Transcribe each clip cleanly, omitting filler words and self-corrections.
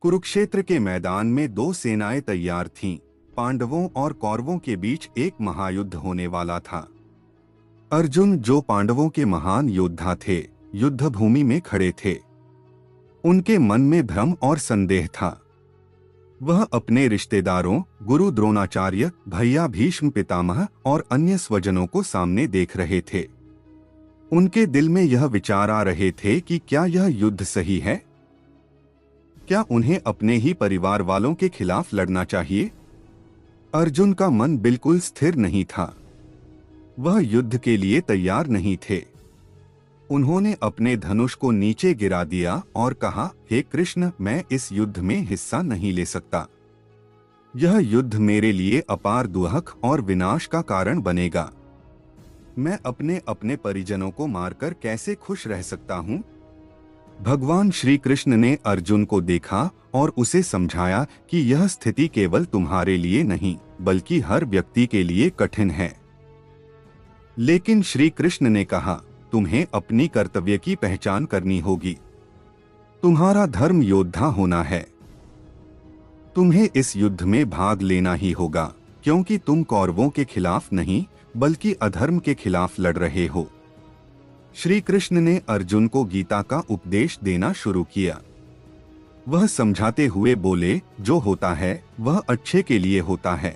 कुरुक्षेत्र के मैदान में दो सेनाएं तैयार थीं। पांडवों और कौरवों के बीच एक महायुद्ध होने वाला था। अर्जुन, जो पांडवों के महान योद्धा थे, युद्ध भूमि में खड़े थे। उनके मन में भ्रम और संदेह था। वह अपने रिश्तेदारों, गुरु द्रोणाचार्य, भैया भीष्म पितामह और अन्य स्वजनों को सामने देख रहे थे। उनके दिल में यह विचार आ रहे थे कि क्या यह युद्ध सही है? क्या उन्हें अपने ही परिवार वालों के खिलाफ लड़ना चाहिए? अर्जुन का मन बिल्कुल स्थिर नहीं था। वह युद्ध के लिए तैयार नहीं थे। उन्होंने अपने धनुष को नीचे गिरा दिया और कहा, हे कृष्ण, मैं इस युद्ध में हिस्सा नहीं ले सकता। यह युद्ध मेरे लिए अपार दुख और विनाश का कारण बनेगा। मैं अपने अपने परिजनों को मारकर कैसे खुश रह सकता हूँ? भगवान श्री कृष्ण ने अर्जुन को देखा और उसे समझाया कि यह स्थिति केवल तुम्हारे लिए नहीं, बल्कि हर व्यक्ति के लिए कठिन है। लेकिन श्री कृष्ण ने कहा, तुम्हें अपनी कर्तव्य की पहचान करनी होगी। तुम्हारा धर्म योद्धा होना है। तुम्हें इस युद्ध में भाग लेना ही होगा, क्योंकि तुम कौरवों के खिलाफ नहीं, बल्कि अधर्म के खिलाफ लड़ रहे हो। श्री कृष्ण ने अर्जुन को गीता का उपदेश देना शुरू किया। वह समझाते हुए बोले, जो होता है वह अच्छे के लिए होता है।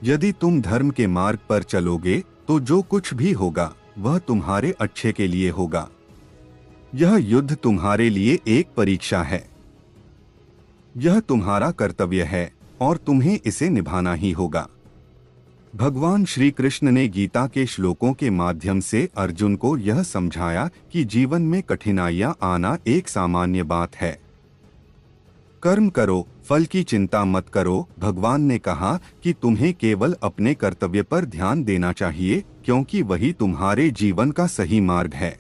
यदि तुम धर्म के मार्ग पर चलोगे तो जो कुछ भी होगा वह तुम्हारे अच्छे के लिए होगा। यह युद्ध तुम्हारे लिए एक परीक्षा है। यह तुम्हारा कर्तव्य है और तुम्हें इसे निभाना ही होगा। भगवान श्री कृष्ण ने गीता के श्लोकों के माध्यम से अर्जुन को यह समझाया कि जीवन में कठिनाइयां आना एक सामान्य बात है। कर्म करो, फल की चिंता मत करो। भगवान ने कहा कि तुम्हें केवल अपने कर्तव्य पर ध्यान देना चाहिए, क्योंकि वही तुम्हारे जीवन का सही मार्ग है।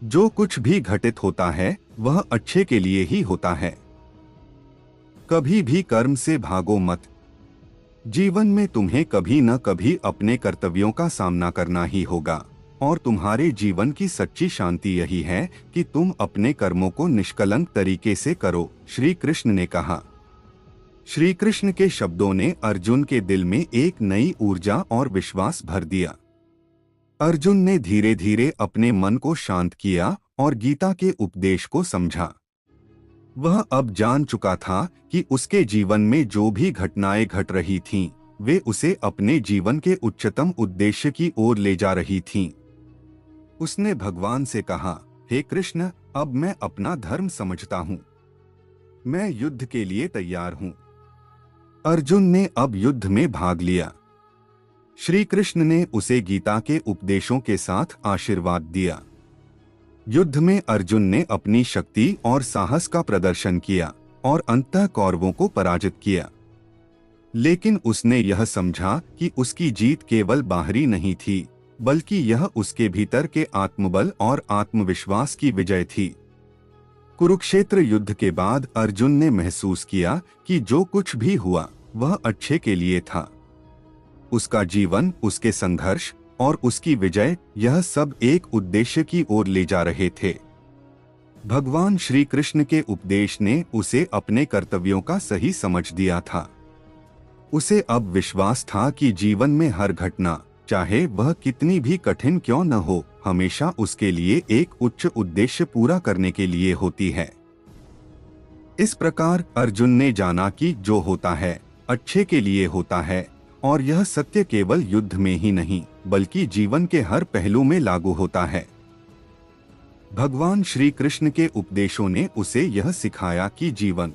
जो कुछ भी घटित होता है वह अच्छे के लिए ही होता है। कभी भी कर्म से भागो मत। जीवन में तुम्हें कभी न कभी अपने कर्तव्यों का सामना करना ही होगा, और तुम्हारे जीवन की सच्ची शांति यही है कि तुम अपने कर्मों को निष्कलंक तरीके से करो, श्री कृष्ण ने कहा। श्री कृष्ण के शब्दों ने अर्जुन के दिल में एक नई ऊर्जा और विश्वास भर दिया। अर्जुन ने धीरे धीरे अपने मन को शांत किया और गीता के उपदेश को समझा। वह अब जान चुका था कि उसके जीवन में जो भी घटनाएं घट रही थीं, वे उसे अपने जीवन के उच्चतम उद्देश्य की ओर ले जा रही थीं। उसने भगवान से कहा, हे कृष्ण, अब मैं अपना धर्म समझता हूँ। मैं युद्ध के लिए तैयार हूँ। अर्जुन ने अब युद्ध में भाग लिया। श्री कृष्ण ने उसे गीता के उपदेशों के साथ आशीर्वाद दिया। युद्ध में अर्जुन ने अपनी शक्ति और साहस का प्रदर्शन किया और अंततः कौरवों को पराजित किया। लेकिन उसने यह समझा कि उसकी जीत केवल बाहरी नहीं थी, बल्कि यह उसके भीतर के आत्मबल और आत्मविश्वास की विजय थी। कुरुक्षेत्र युद्ध के बाद अर्जुन ने महसूस किया कि जो कुछ भी हुआ वह अच्छे के लिए था। उसका जीवन, उसके संघर्ष और उसकी विजय, यह सब एक उद्देश्य की ओर ले जा रहे थे। भगवान श्री कृष्ण के उपदेश ने उसे अपने कर्तव्यों का सही समझ दिया था। उसे अब विश्वास था कि जीवन में हर घटना, चाहे वह कितनी भी कठिन क्यों न हो, हमेशा उसके लिए एक उच्च उद्देश्य पूरा करने के लिए होती है। इस प्रकार अर्जुन ने जाना कि जो होता है अच्छे के लिए होता है, और यह सत्य केवल युद्ध में ही नहीं, बल्कि जीवन के हर पहलू में लागू होता है। भगवान श्री कृष्ण के उपदेशों ने उसे यह सिखाया कि जीवन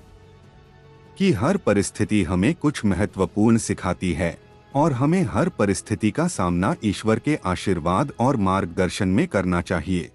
की हर परिस्थिति हमें कुछ महत्वपूर्ण सिखाती है, और हमें हर परिस्थिति का सामना ईश्वर के आशीर्वाद और मार्गदर्शन में करना चाहिए।